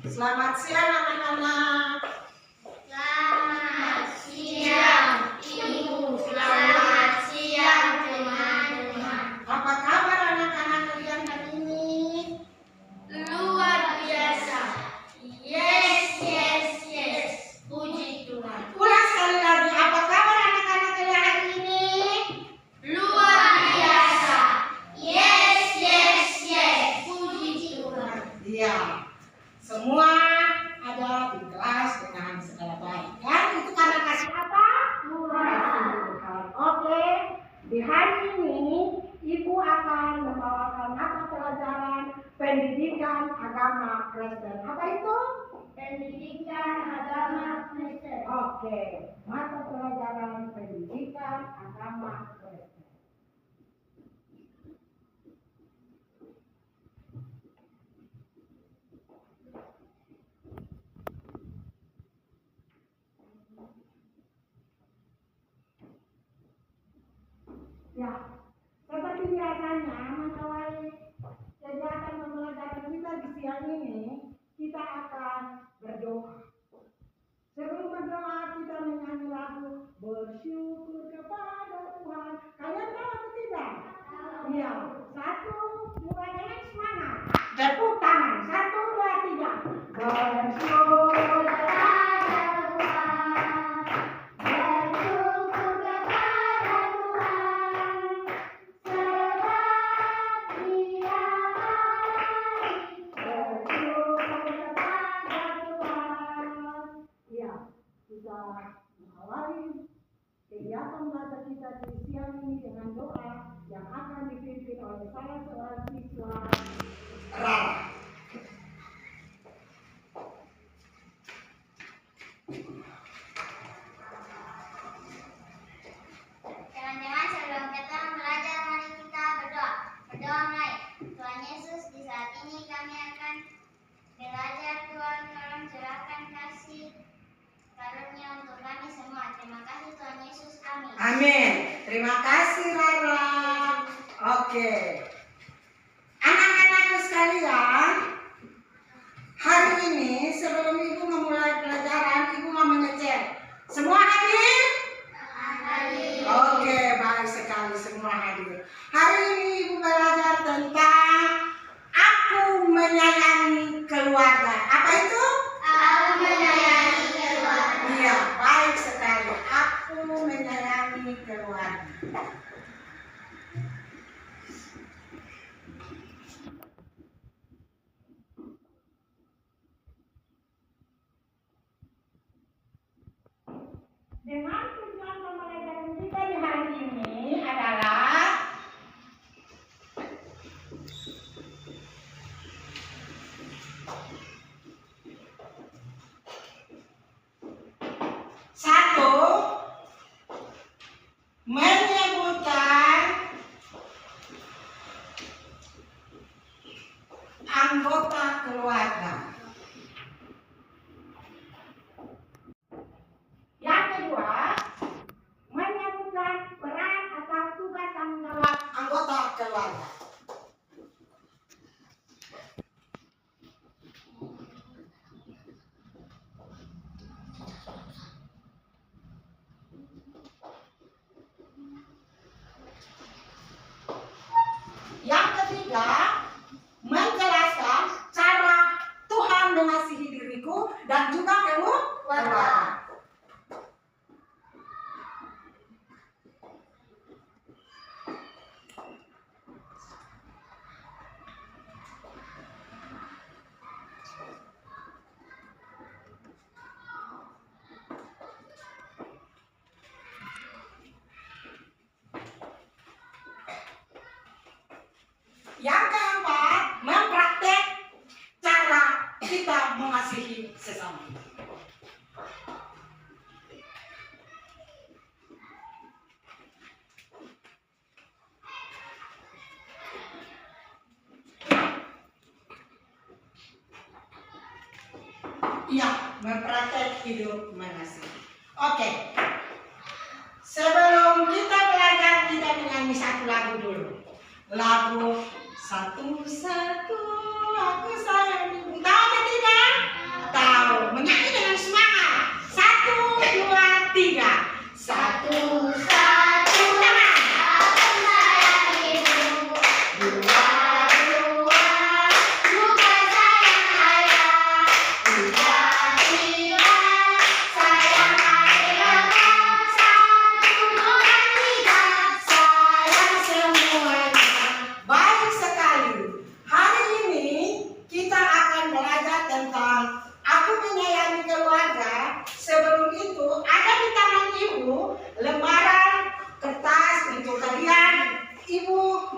Selamat siang anak-anak. Selamat siang Ibu, selamat siang teman-teman. Apa kabar anak-anak kalian hari ini? Luar biasa. Yes, yes, yes. Puji Tuhan. Ulang sekali lagi, apa kabar anak-anak kalian hari ini? Luar biasa. Yes, yes, yes. Puji Tuhan. Iya. Semua ada di kelas dengan segala baik. Kan itu karena kasih apa? Tuhan. Oke. Di hari ini Ibu akan membawakan mata pelajaran pendidikan agama Kristen. Apa itu? Pendidikan agama Kristen. Oke. Mata pelajaran pendidikan agama Kristen. Ya, seperti biasanya mengawali kegiatan pembelajaran kita di siang ini, kita akan berdoa. Sebelum berdoa kita menyanyi lagu bersyukur kepada Tuhan. Kalian tahu atau tidak? Iya. Satu, mulai dengan semangat. Tepuk tangan. 1, 2, 3. Bersyukur kepada Tuhan. Bersyukur kepada Tuhan. Sebab Dia baik. Bersyukur kepada Tuhan. Ya, kita mengawali kegiatan belajar kita di siang ini dengan doa yang akan dipimpin oleh salah seorang siswa Rara. Teman-teman, sebelum kita belajar, mari kita berdoa. Berdoa mulai. Tuhan Yesus, di saat ini kami akan belajar. Tuhan, tolong curahkan kasih karunia untuk kami semua. Terima kasih Tuhan Yesus, amin. Amin. Terima kasih Rara. Oke. Anak-anakku sekalian, hari ini sebelum Ibu memulai pelajaran, Ibu mau mengecek. Semua hadir? Hadir. Oke, baik sekali semua hadir. Hari ini Ibu belajar tentang aku menyayangi keluarga. Apa itu? Aku menyayangi keluarga. Iya, baik sekali. Aku menyayangi keluarga. Dengan tujuan pembelajaran kita di hari ini adalah satu, menyebutkan anggota keluarga. Yang kedua, menyebutkan peran atau tugas tanggung jawab anggota keluarga. Yang ketiga, menjelaskan cara Tuhan mengasihi diriku dan juga keluarga. Yang keempat, mempraktek cara kita mengasihi sesama. Iya, mempraktek hidup mengasihi. Oke. Sebelum kita belajar, kita menyanyi satu lagu dulu. Lagu satu-satu aku sayang ibu. Tahu atau tidak?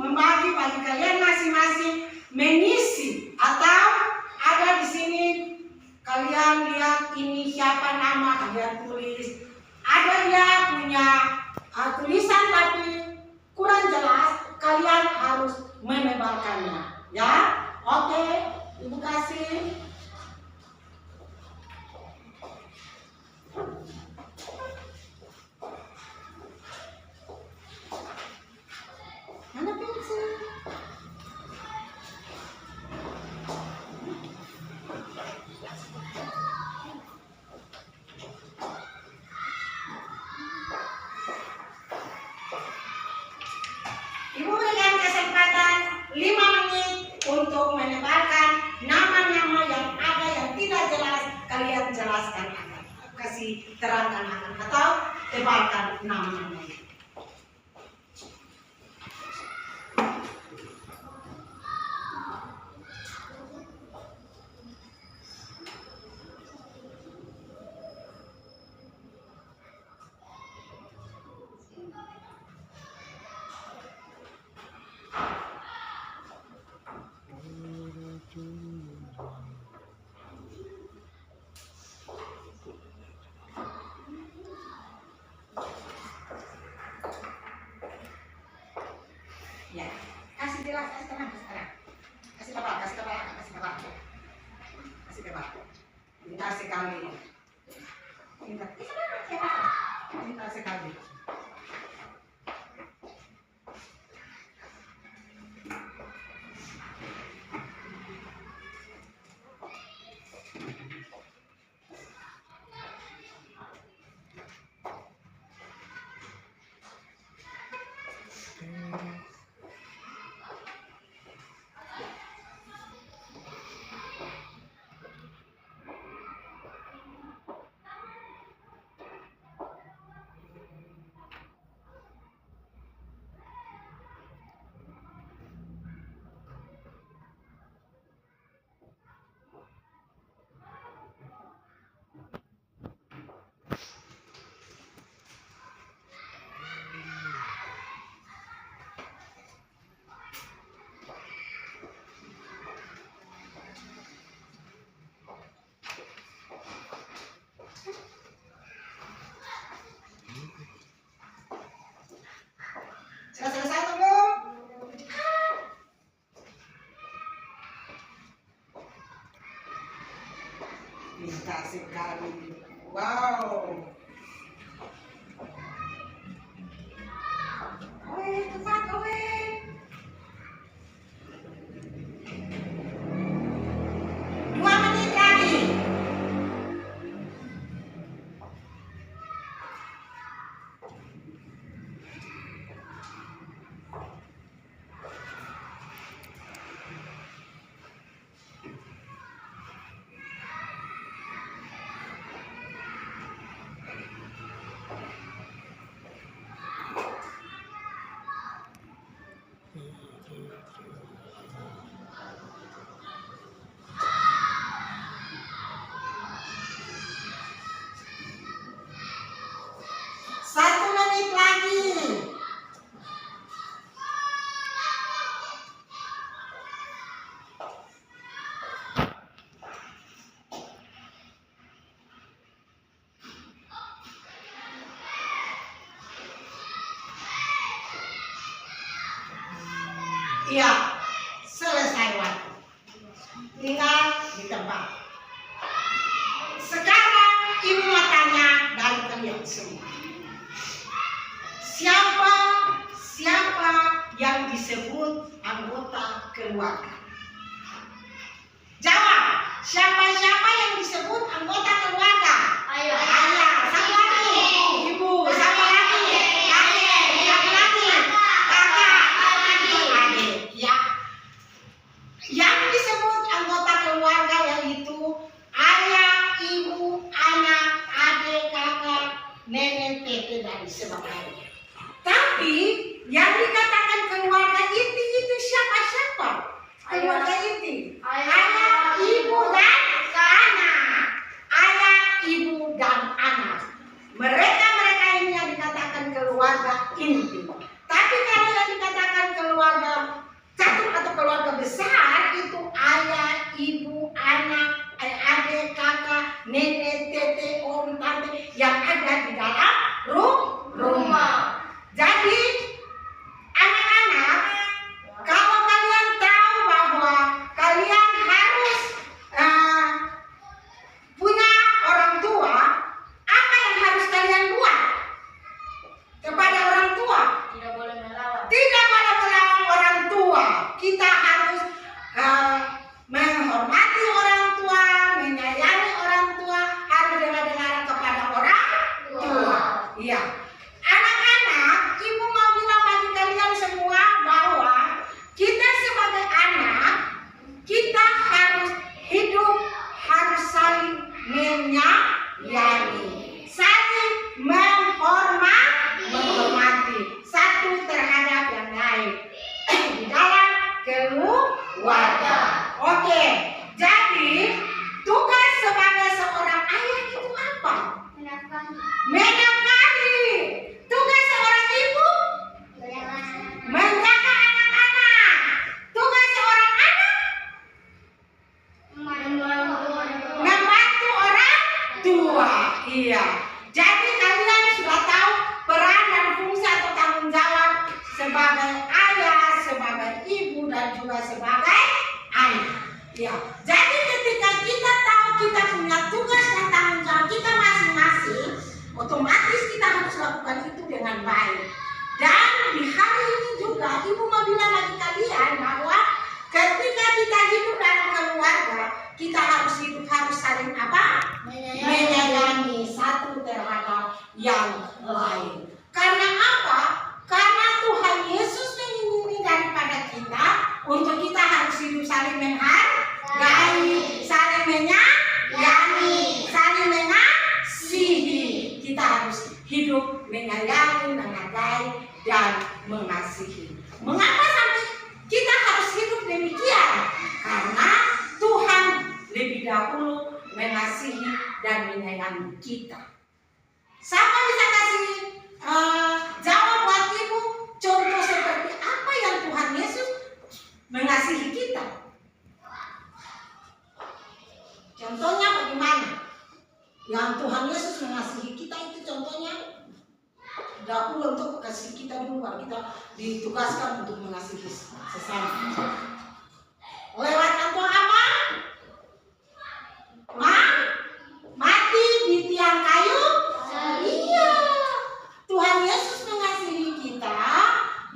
membagi bagi kalian masing-masing mengisi, atau ada di sini kalian lihat ini siapa nama kalian tulis. Ada dia punya tulisan tapi kurang jelas, kalian harus menebalkannya, ya. Oke, Ibu kasih. Mana pensil? Ibu berikan kesempatan 5 menit untuk menebalkan nama-nama yang ada yang tidak jelas. Kalian jelaskan akan, kasih terangkan akan, atau tebalkan nama-namanya. Ya, kasih jelas, kasih terang sekarang. Kasih tebak, kasih tebak, kasih tebak. Kasih tebak. Pintar sekali. Pintar. Pintar sekali. Sudah selesai atau belum? Pintar sekali. Wow. Oke, cepat, oke. Iya, selesai waktu. Tinggal di tempat. Sekarang ibu mau tanya dari kalian semua. Siapa yang disebut anggota keluarga? Jawab. Siapa yang disebut anggota keluarga? Ayah. Ayah. Satu lagi. Ibu. Satu lagi. Kakek. Siapa lagi? Kakak. Adik. Ya. Yang disebut anggota keluarga yaitu ayah, ibu, anak, adik, kakak, nenek, tete, dan sebagainya. Tapi yang dikatakan keluarga inti itu siapa? Keluarga inti. Ayah, ibu, dan anak. Ayah, ibu, dan anak. Mereka ini yang dikatakan keluarga inti. Tapi kalau yang dikatakan keluarga ada di dalam rumah. Jadi anak-anak, kalau kalian tahu bahwa kalian harus punya orang tua, apa yang harus kalian buat kepada orang tua? Tidak boleh melawan. Tidak boleh melawan orang tua. Kita harus menghormati orang tua, menyayangi orang tua, harus dengar-dengar kepada orang tua. Iya. Anak-anak, ibu mau bilang bagi kalian semua bahwa kita sebagai anak, kita harus hidup, harus saling menyayangi, saling menghormati satu terhadap yang lain di dalam keluarga. Oke, jadi tugas sebagai seorang ayah itu apa? Menafkahi. Tugas seorang ibu menjaga anak-anak. Tugas seorang anak membantu orang tua. Iya. Jadi kalian sudah tahu peran dan fungsi atau tanggung jawab sebagai ayah, sebagai ibu, dan juga sebagai anak. Ya. Jadi ketika kita tahu kita punya tugas dan tanggung jawab kita masing-masing, otomatis kita harus lakukan itu dengan baik. Dan di hari ini juga ibu mau bilang bagi kalian bahwa ketika kita hidup dalam keluarga, kita harus saling apa? Menyayangi satu terhadap yang lain. Karena apa? Karena Tuhan Yesus mengingini daripada kita untuk kita harus hidup saling menghargai, saling menyayangi, saling mengasihi. Kita harus hidup menyayangi, menghargai, dan mengasihi. Mengapa sampai kita harus hidup demikian? Karena Tuhan lebih dahulu mengasihi dan menyayangi kita. Siapa bisa kasih jawab buat ibu? Contoh seperti apa yang Tuhan Yesus mengasihi kita? Contohnya bagaimana? Yang Tuhan Yesus mengasihi kita itu contohnya dahulu untuk kasih kita dulu, baru kita ditugaskan untuk mengasihi sesama. Lewat contoh apa? Mati di tiang kayu. Iya. Tuhan Yesus mengasihi kita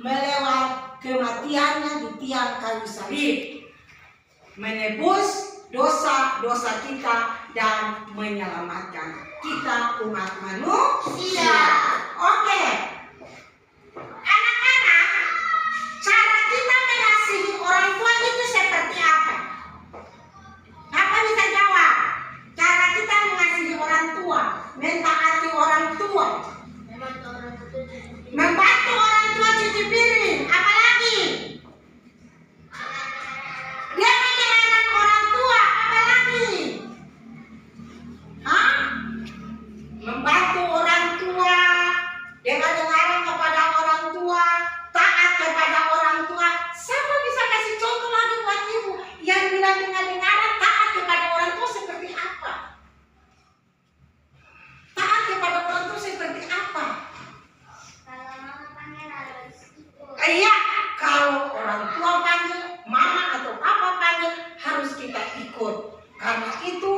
melewat kematiannya di tiang kayu salib, menebus dosa-dosa kita dan menyelamatkan kita umat manusia. Oke. Anak-anak, cara kita mengasihi orang tua itu seperti apa? Apa bisa jawab? Cara kita mengasihi orang tua, mentaati orang tua, membantu orang tua cuci piring, apalagi? Dia menyenangkan orang tua, apalagi? Membantu orang tua, dengar-dengaran kepada orang tua, taat kepada orang tua. Siapa bisa kasih contoh lagi buat ibu yang bilang dengar-dengaran, taat kepada orang tua seperti apa? Taat kepada orang tua seperti apa? Kalau mama panggil harus ikut. Iya, kalau orang tua panggil, mama atau papa panggil, harus kita ikut. Karena itu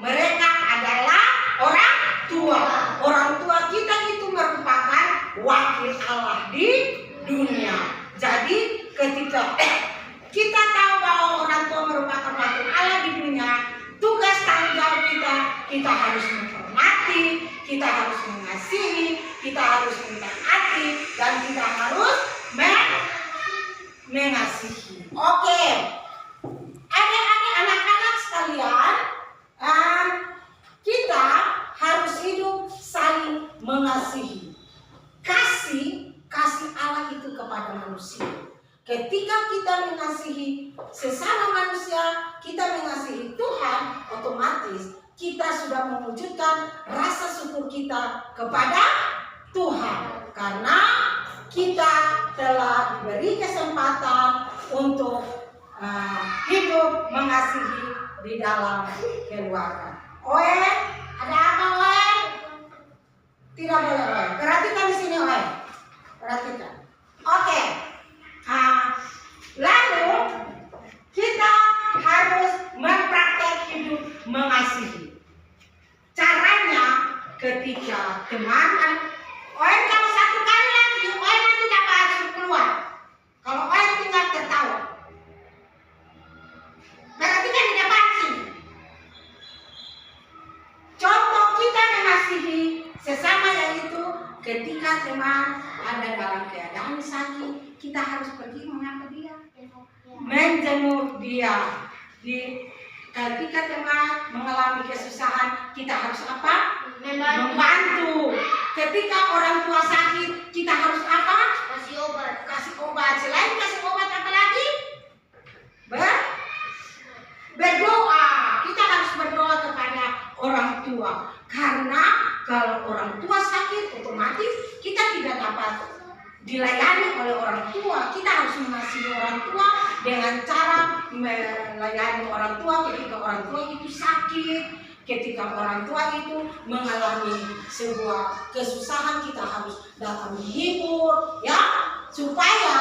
mereka adalah orang tua. Orang tua kita itu merupakan wakil Allah di dunia. Jadi ketika kita tahu bahwa orang tua merupakan wakil Allah di dunia, tugas tanggung jawab kita harus menghormati, kita harus mengasihi, kita harus mentaati, dan kita harus mengasihi. Oke. Adik-adik, anak-anak sekalian, kita harus hidup saling mengasihi. Kasih Allah itu kepada manusia. Ketika kita mengasihi sesama manusia, kita mengasihi Tuhan, otomatis kita sudah mewujudkan rasa syukur kita kepada Tuhan. Karena kita telah diberi kesempatan untuk hidup mengasihi di dalam keluarga. Oe, ada apa Oe? Tidak boleh OE. Perhatikan di sini OE. Perhatikan. Oke. Lalu kita harus mempraktek hidup mengasihi. Caranya ketika teman OE kalau satu kali lagi OE nanti dapat suruh keluar. Kalau OE tinggal tertawa. Perhatikan di depan sini. Contoh kita mengasihi sesama yaitu ketika teman ada dalam keadaan sakit, kita harus pergi mengapa dia, menjenguk dia. Ketika teman mengalami kesusahan, kita harus apa? Membantu. Ketika orang tua sakit, kita harus apa? Kasih obat. Kasih obat. Selain kasih obat apa lagi? Berdoa. Kita harus berdoa kepada orang tua. Karena kalau orang tua sakit, otomatis kita tidak dapat dilayani oleh orang tua. Kita harus mengasihi orang tua dengan cara melayani orang tua ketika orang tua itu sakit, ketika orang tua itu mengalami sebuah kesusahan, kita harus datang menghibur, ya, supaya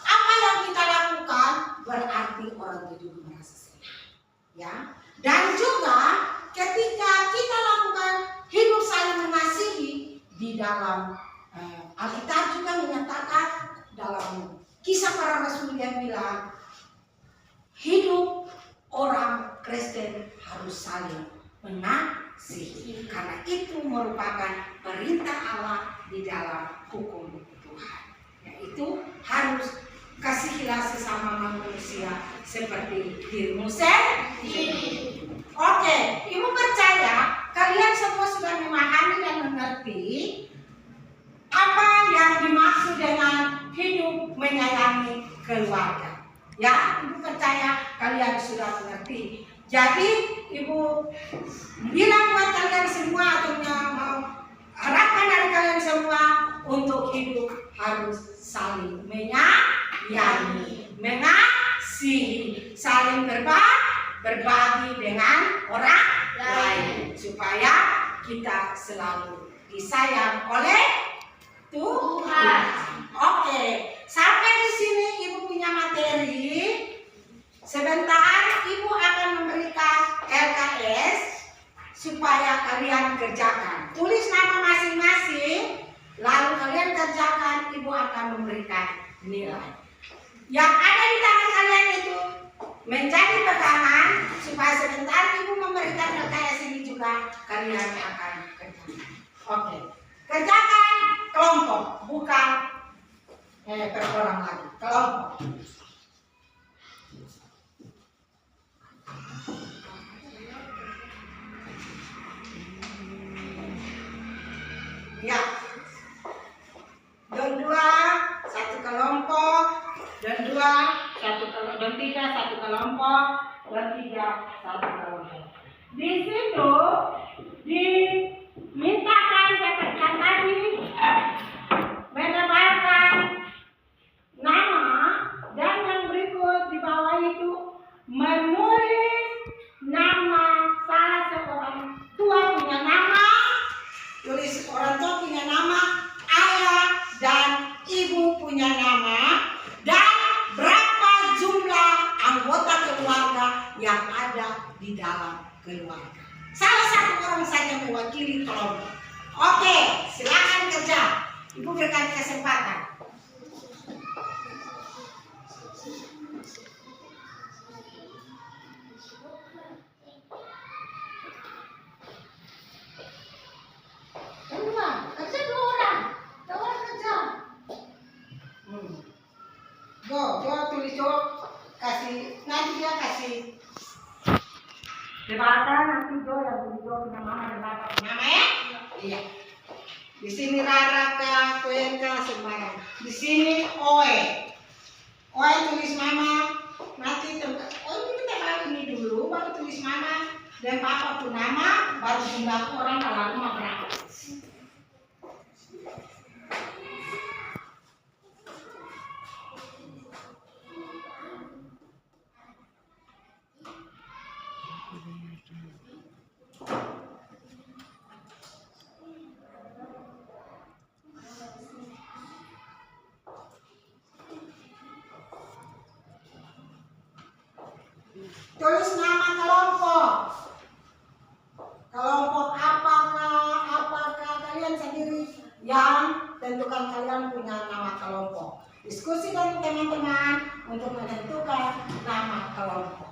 apa yang kita lakukan berarti orang itu merasa senang, ya. Dan juga ketika kita lakukan hidup saling mengasihi di dalam Alkitab juga menyatakan dalam Kisah Para Rasul yang bilang hidup orang Kristen harus saling mengasihi karena itu merupakan perintah Allah di dalam hukum Tuhan, yaitu harus kasihilah sesama manusia seperti dirimu sendiri. Oke, ibu percaya kalian semua sudah memahami dan mengerti apa yang dimaksud dengan hidup menyayangi keluarga. Ya, ibu percaya kalian sudah mengerti. Jadi ibu bilang buat kalian semua atau mau harapkan dari kalian semua untuk hidup harus saling menyayangi, mengasihi, saling berbagi dengan orang lain supaya kita selalu disayang oleh Tuhan. Oke, sampai di sini ibu punya materi. Sebentar ibu akan memberikan LKS supaya kalian kerjakan. Tulis nama masing-masing, lalu kalian kerjakan. Ibu akan memberikan nilai. Yang ada di tangan kalian itu menjadi pegangan supaya sebentar ibu memberikan LKS ini juga kalian akan kerjakan. Oke, kerjakan kelompok, bukan per orang lagi, kelompok. Ya, dan 2 satu kelompok, dan 2 satu kelompok, dan 3 satu kelompok, dan 3 satu kelompok. Di situ dimintakan seperti yang tadi menebarkan nama, dan yang berikut di bawah itu menulis nama salah seorang tua punya nama, tulis orang tua punya nama, ayah dan ibu punya nama, dan berapa jumlah anggota keluarga yang ada di dalam keluarga. Salah satu orang saja mewakili kelompok. Oke, silakan kerja. Ibu berikan kesempatan. Kerja 2 orang. 2 orang kerja. Jo tulis Jo, kasih nanti dia kasih. Debatkan nanti Jo yang tulis Jo punya mama dan bapak punya nama ya? Iya. Di sini Rara Kak, Kuenka sembarang. Di sini Oe. Oe tulis mama. Nanti ini kita kali ini dulu, baru tulis mama dan papa pun nama, baru jumlah orang dalam rumah berapa. Tulis nama kelompok. Kelompok apakah kalian sendiri yang tentukan kalian punya nama kelompok. Diskusi dengan teman-teman untuk menentukan nama kelompok.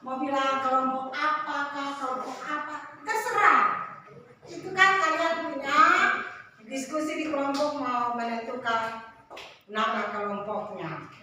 Mau bilang kelompok apakah, kelompok apa, terserah. Itu kan kalian punya diskusi di kelompok mau menentukan nama kelompoknya.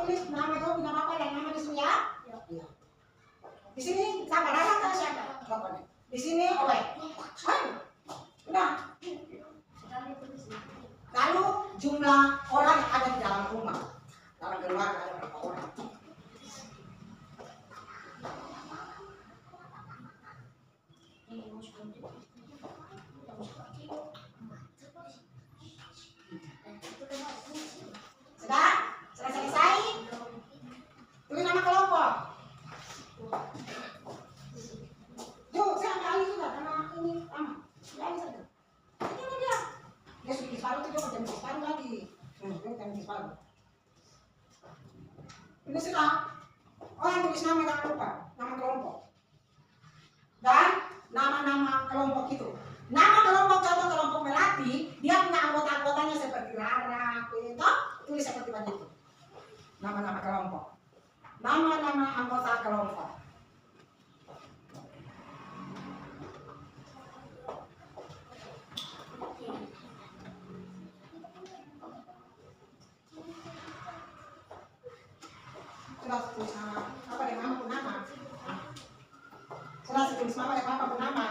Tulis nama jawab nama apa dan nama di sini ya. Iya. Di sini sabar ada kan siapa? Pokoknya. Di sini oleh. Udah. Lalu jumlah orang yang ada di dalam rumah, dalam keluarga ada berapa orang? Sudah? Sudah selesai? Tulis nama kelompok. Yuk, saya ambil alih juga karena ini sama. Sudah alih saja. Ini dia. Dia sudah separuh itu juga jangan separuh lagi. Jangan separuh. Ini sudah. Oh, yang tulis nama jangan lupa. Nama kelompok. Dan nama-nama kelompok itu. Nama kelompok contoh kelompok Melati, dia punya anggota-anggotanya seperti Rara, itu tulis seperti begitu. Nama-nama kelompok. Nama-nama anggota kelompok. Sudah tulis nama apa dan nama pun nama. Sudah tulis nama dan apa pun nama.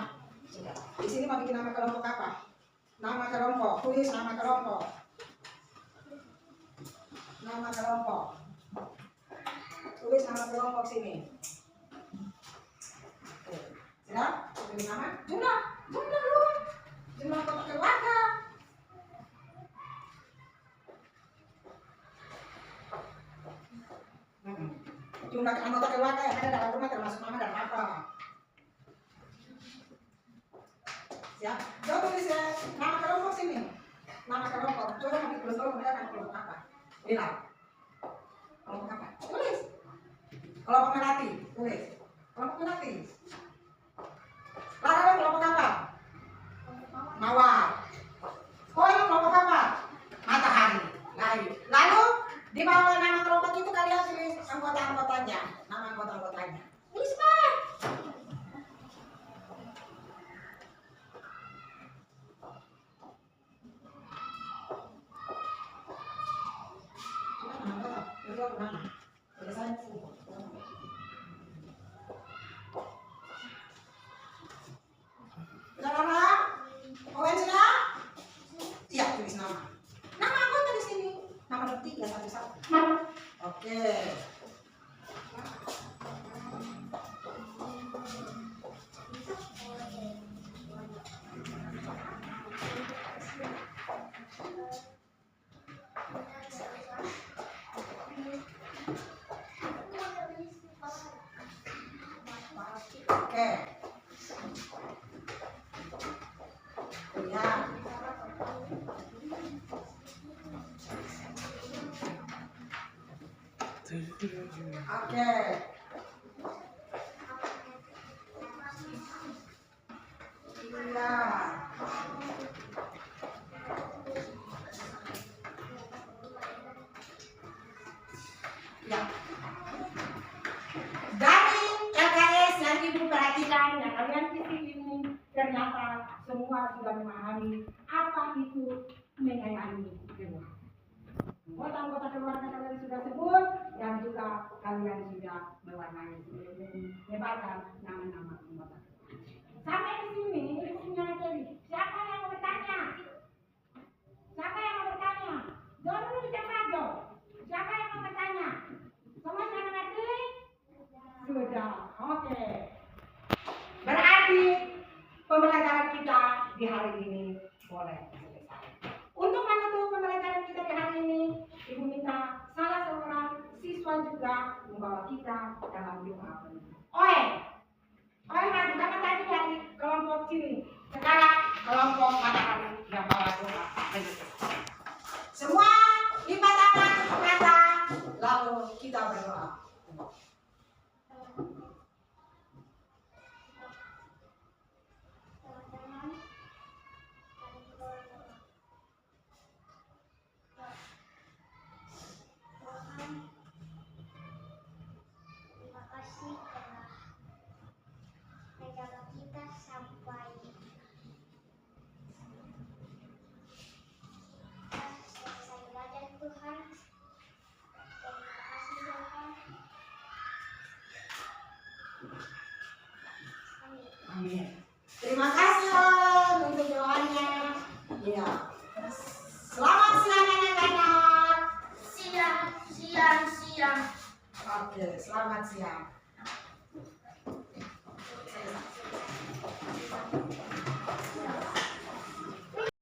Sudah. Di sini mau bikin nama kelompok apa? Nama kelompok. Tulis nama kelompok. Nama kelompok. Tulis nama kelompok sini. Sudah? Tulis nama. Jumlah dulu. Jumlah anggota keluarga. Jumlah anggota keluarga yang ada dalam rumah termasuk nama dan apa? Siap? Coba tulis ya nama kelompok sini. Nama kelompok. Coba nanti tulis dulu mereka nama kelompok apa? Bilang. Kelompok apa? Tulis. Kelompok Melati. Tulis. Kelompok Melati. Lalu kelompok apa? Mawar. Oh, ini kelompok apa? Matahari. Lalu di bawah nama kelompok itu kalian tulis anggota-anggotanya. Nama anggota-anggotanya. Tulis Pak. Iya, tulis nama. Nama anggota di sini. Nama bertiga satu-satu. Oke. Oke. Ya. Oke. Iya. perhatikan ya kalian di sini ternyata semua sudah memahami apa itu menyayangi keluarga. Anggota keluarga kalian sudah sebut dan juga kalian sudah mewarnai menyebarkan nama-nama anggota. Sampai di sini ibu punya materi. Siapa yang mau bertanya? Siapa yang mau bertanya? Jangan dulu cepat dong. Siapa yang mau bertanya? Semua sudah mengerti? Sudah. Oke. Berarti pembelajaran kita di hari ini boleh selesai. Untuk menutup pembelajaran kita di hari ini, Ibu minta salah seorang siswa juga membawa kita dalam doa penutup. Oke, maju jangan tadi dari kelompok sini. Sekarang kelompok matahari yang bawa doa penutup. Semua lipat tangan ke atas, lalu kita berdoa. Terima kasih telah menjaga kita sampai selesai belajar Tuhan. Terima kasih Tuhan. Amin. Amin. Terima kasih untuk doanya. Ya. Selamat siang anak-anak. Siang. Oke, selamat siang.